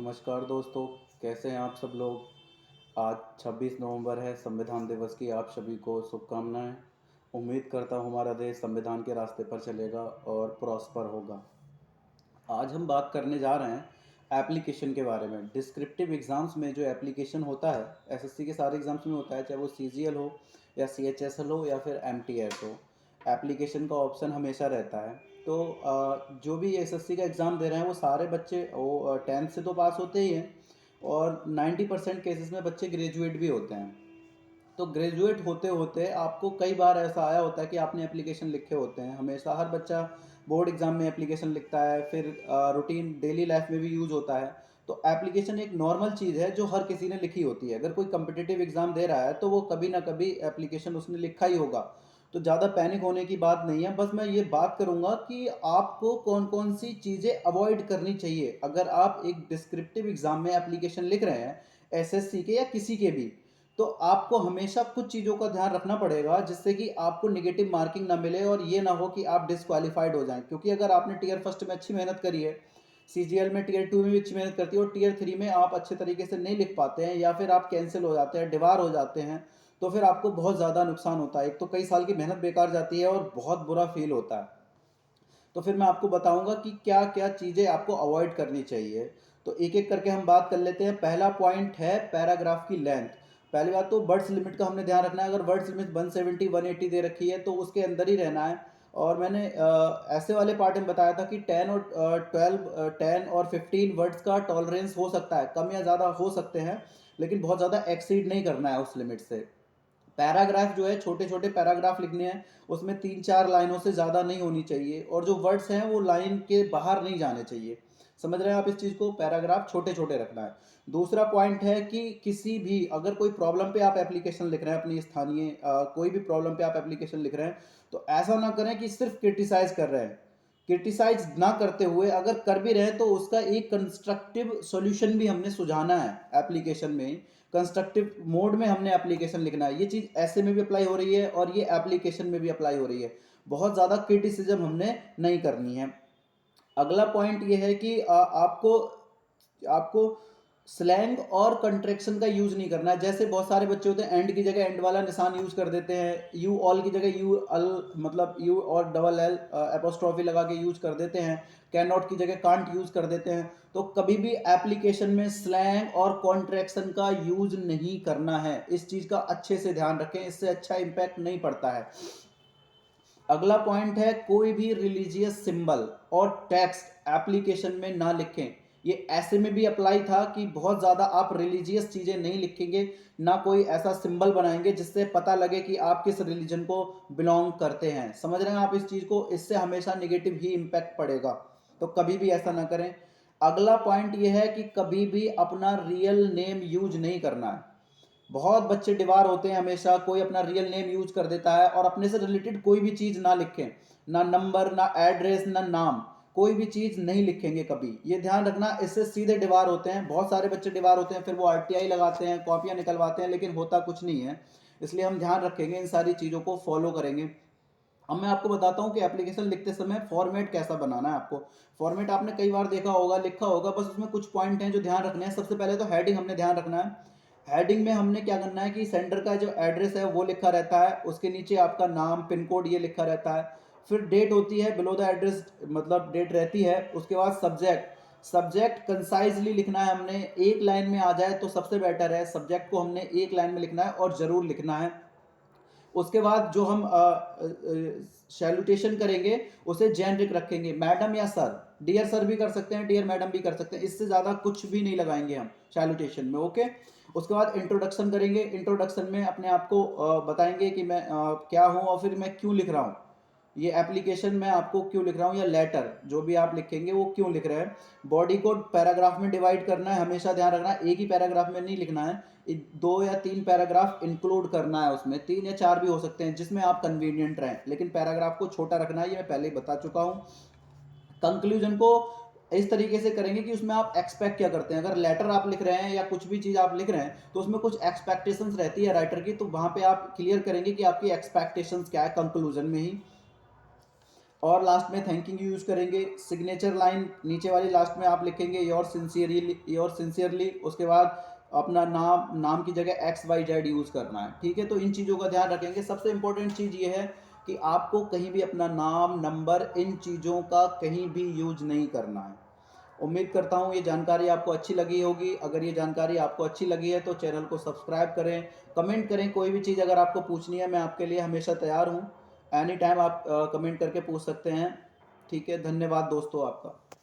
नमस्कार दोस्तों, कैसे हैं आप सब लोग। आज 26 नवंबर है, संविधान दिवस की आप सभी को शुभकामनाएं। उम्मीद करता हूँ हमारा देश संविधान के रास्ते पर चलेगा और प्रॉस्पर होगा। आज हम बात करने जा रहे हैं एप्लीकेशन के बारे में। डिस्क्रिप्टिव एग्ज़ाम्स में जो एप्लीकेशन होता है, एसएससी के सारे एग्ज़ाम्स में होता है, चाहे वो सीजीएल हो या सीएचएसएल हो या फिर एमटीएस हो, एप्लीकेशन का ऑप्शन हमेशा रहता है। तो जो भी एसएससी का एग्ज़ाम दे रहे हैं वो सारे बच्चे वो 10th से तो पास होते ही हैं, और 90% केसेस में बच्चे ग्रेजुएट भी होते हैं। तो ग्रेजुएट होते होते आपको कई बार ऐसा आया होता है कि आपने एप्लीकेशन लिखे होते हैं। हमेशा हर बच्चा बोर्ड एग्जाम में एप्लीकेशन लिखता है, फिर रूटीन डेली लाइफ में भी यूज होता है। तो एप्लीकेशन एक नॉर्मल चीज़ है जो हर किसी ने लिखी होती है। अगर कोई कम्पिटिटिव एग्जाम दे रहा है तो वो कभी ना कभी एप्लीकेशन उसने लिखा ही होगा। तो ज़्यादा पैनिक होने की बात नहीं है। बस मैं ये बात करूँगा कि आपको कौन कौन सी चीज़ें अवॉइड करनी चाहिए अगर आप एक डिस्क्रिप्टिव एग्जाम में एप्लीकेशन लिख रहे हैं, एसएससी के या किसी के भी। तो आपको हमेशा कुछ चीज़ों का ध्यान रखना पड़ेगा जिससे कि आपको नेगेटिव मार्किंग ना मिले और ये ना हो कि आप डिसक्वालीफाइड हो जाएं। क्योंकि अगर आपने टीयर फर्स्ट में अच्छी मेहनत करी है, सीजीएल में टीयर टू में भी अच्छी मेहनत करती है और टीयर थ्री में आप अच्छे तरीके से नहीं लिख पाते हैं या फिर आप कैंसिल हो जाते हैं, डिबार हो जाते हैं, तो फिर आपको बहुत ज़्यादा नुकसान होता है। एक तो कई साल की मेहनत बेकार जाती है और बहुत बुरा फील होता है। तो फिर मैं आपको बताऊंगा कि क्या क्या चीज़ें आपको अवॉइड करनी चाहिए। तो एक एक करके हम बात कर लेते हैं। पहला पॉइंट है पैराग्राफ की लेंथ। पहली बात तो वर्ड्स लिमिट का हमने ध्यान रखना है। अगर वर्ड्स लिमिट 170 180 दे रखी है तो उसके अंदर ही रहना है। और मैंने ऐसे वाले पार्ट में बताया था कि 10 और 15 वर्ड्स का टॉलरेंस हो सकता है, कम या ज़्यादा हो सकते हैं, लेकिन बहुत ज़्यादा एक्सीड नहीं करना है उस लिमिट से। पैराग्राफ जो है, छोटे छोटे पैराग्राफ लिखने हैं, उसमें 3 4 लाइनों से ज़्यादा नहीं होनी चाहिए और जो वर्ड्स हैं वो लाइन के बाहर नहीं जाने चाहिए। समझ रहे हैं आप इस चीज़ को। पैराग्राफ छोटे छोटे रखना है। दूसरा पॉइंट है कि किसी भी अगर कोई प्रॉब्लम पे आप एप्लीकेशन लिख रहे हैं, अपनी स्थानीय कोई भी प्रॉब्लम पे आप एप्लीकेशन लिख रहे हैं, तो ऐसा ना करें कि सिर्फ क्रिटिसाइज कर रहे हैं। क्रिटिसाइज ना करते हुए अगर कर भी रहे हैं तो उसका एक कंस्ट्रक्टिव सॉल्यूशन भी हमने सुझाना है एप्लीकेशन में। कंस्ट्रक्टिव मोड में हमने एप्लीकेशन लिखना है। ये चीज़ ऐसे में भी अप्लाई हो रही है और ये एप्लीकेशन में भी अप्लाई हो रही है। बहुत ज़्यादा क्रिटिसिज्म हमने नहीं करनी है। अगला पॉइंट ये है कि आपको आपको स्लैंग और कंट्रेक्शन का यूज नहीं करना है। जैसे बहुत सारे बच्चे होते हैं एंड की जगह एंड वाला निशान यूज कर देते हैं, यू ऑल की जगह यू अल, मतलब यू और डबल एल एपोस्ट्रॉफी लगा के यूज कर देते हैं, कैन नॉट की जगह कांट यूज कर देते हैं। तो कभी भी एप्लीकेशन में स्लैंग और कॉन्ट्रैक्शन का यूज नहीं करना है। इस चीज का अच्छे से ध्यान रखें, इससे अच्छा इंपैक्ट नहीं पड़ता है। अगला पॉइंट है कोई भी रिलीजियस सिंबल और टेक्स्ट एप्लीकेशन में ना लिखें। ये ऐसे में भी अप्लाई था कि बहुत ज़्यादा आप रिलीजियस चीज़ें नहीं लिखेंगे, ना कोई ऐसा सिंबल बनाएंगे जिससे पता लगे कि आप किस रिलीजन को बिलोंग करते हैं। समझ रहे हैं आप इस चीज़ को। इससे हमेशा नेगेटिव ही इम्पैक्ट पड़ेगा, तो कभी भी ऐसा ना करें। अगला पॉइंट ये है कि कभी भी अपना रियल नेम यूज नहीं करना है। बहुत बच्चे दीवार होते हैं, हमेशा कोई अपना रियल नेम यूज कर देता है और अपने से रिलेटेड कोई भी चीज़ ना लिखें, ना नंबर, ना एड्रेस, ना नाम, कोई भी चीज़ नहीं लिखेंगे कभी। ये ध्यान रखना, इससे सीधे दीवार होते हैं। बहुत सारे बच्चे दीवार होते हैं, फिर वो आरटीआई लगाते हैं, कॉपियां निकलवाते हैं, लेकिन होता कुछ नहीं है। इसलिए हम ध्यान रखेंगे, इन सारी चीज़ों को फॉलो करेंगे। अब मैं आपको बताता हूँ कि एप्लीकेशन लिखते समय फॉर्मेट कैसा बनाना है आपको। फॉर्मेट आपने कई बार देखा होगा, लिखा होगा, बस उसमें कुछ पॉइंट हैं जो ध्यान रखने हैं। सबसे पहले तो हेडिंग हमने ध्यान रखना है। हेडिंग में हमने क्या करना है कि सेंडर का जो एड्रेस है वो लिखा रहता है, उसके नीचे आपका नाम, पिन कोड ये लिखा रहता है। फिर डेट होती है बिलो द एड्रेस, मतलब डेट रहती है। उसके बाद सब्जेक्ट, सब्जेक्ट कंसाइजली लिखना है हमने। एक लाइन में आ जाए तो सबसे बेटर है। सब्जेक्ट को हमने एक लाइन में लिखना है और ज़रूर लिखना है। उसके बाद जो हम सैल्यूटेशन करेंगे उसे जेनरिक रखेंगे, मैडम या सर। डियर सर भी कर सकते हैं, डियर मैडम भी कर सकते हैं, इससे ज़्यादा कुछ भी नहीं लगाएंगे हम सैल्यूटेशन में। ओके। उसके बाद इंट्रोडक्शन करेंगे। इंट्रोडक्शन में अपने आप को बताएंगे कि मैं क्या हूँ और फिर मैं क्यों लिख रहा हूँ, ये एप्लीकेशन में आपको क्यों लिख रहा हूँ, या लेटर जो भी आप लिखेंगे वो क्यों लिख रहे हैं। बॉडी को पैराग्राफ में डिवाइड करना है, हमेशा ध्यान रखना है एक ही पैराग्राफ में नहीं लिखना है। 2 या 3 पैराग्राफ इंक्लूड करना है उसमें, 3 या 4 भी हो सकते हैं जिसमें आप कन्वीनियंट रहें, लेकिन पैराग्राफ को छोटा रखना है, ये मैं पहले ही बता चुका हूँ। कंक्लूजन को इस तरीके से करेंगे कि उसमें आप एक्सपेक्ट क्या करते हैं। अगर लेटर आप लिख रहे हैं या कुछ भी चीज़ आप लिख रहे हैं तो उसमें कुछ एक्सपेक्टेशंस रहती है राइटर की, तो वहां पे आप क्लियर करेंगे कि आपकी एक्सपेक्टेशंस क्या है कंक्लूजन में ही। और लास्ट में थैंकिंग यूज़ करेंगे। सिग्नेचर लाइन नीचे वाली लास्ट में आप लिखेंगे योर सिंसियरली, उसके बाद अपना नाम की जगह XYZ यूज़ करना है, ठीक है। तो इन चीज़ों का ध्यान रखेंगे। सबसे इंपॉर्टेंट चीज़ ये है कि आपको कहीं भी अपना नाम, नंबर, इन चीज़ों का कहीं भी यूज नहीं करना है। उम्मीद करता हूँ ये जानकारी आपको अच्छी लगी होगी। अगर ये जानकारी आपको अच्छी लगी है तो चैनल को सब्सक्राइब करें, कमेंट करें। कोई भी चीज़ अगर आपको पूछनी है, मैं आपके लिए हमेशा तैयार हूँ। एनी टाइम आप कमेंट करके पूछ सकते हैं। ठीक है, धन्यवाद दोस्तों आपका।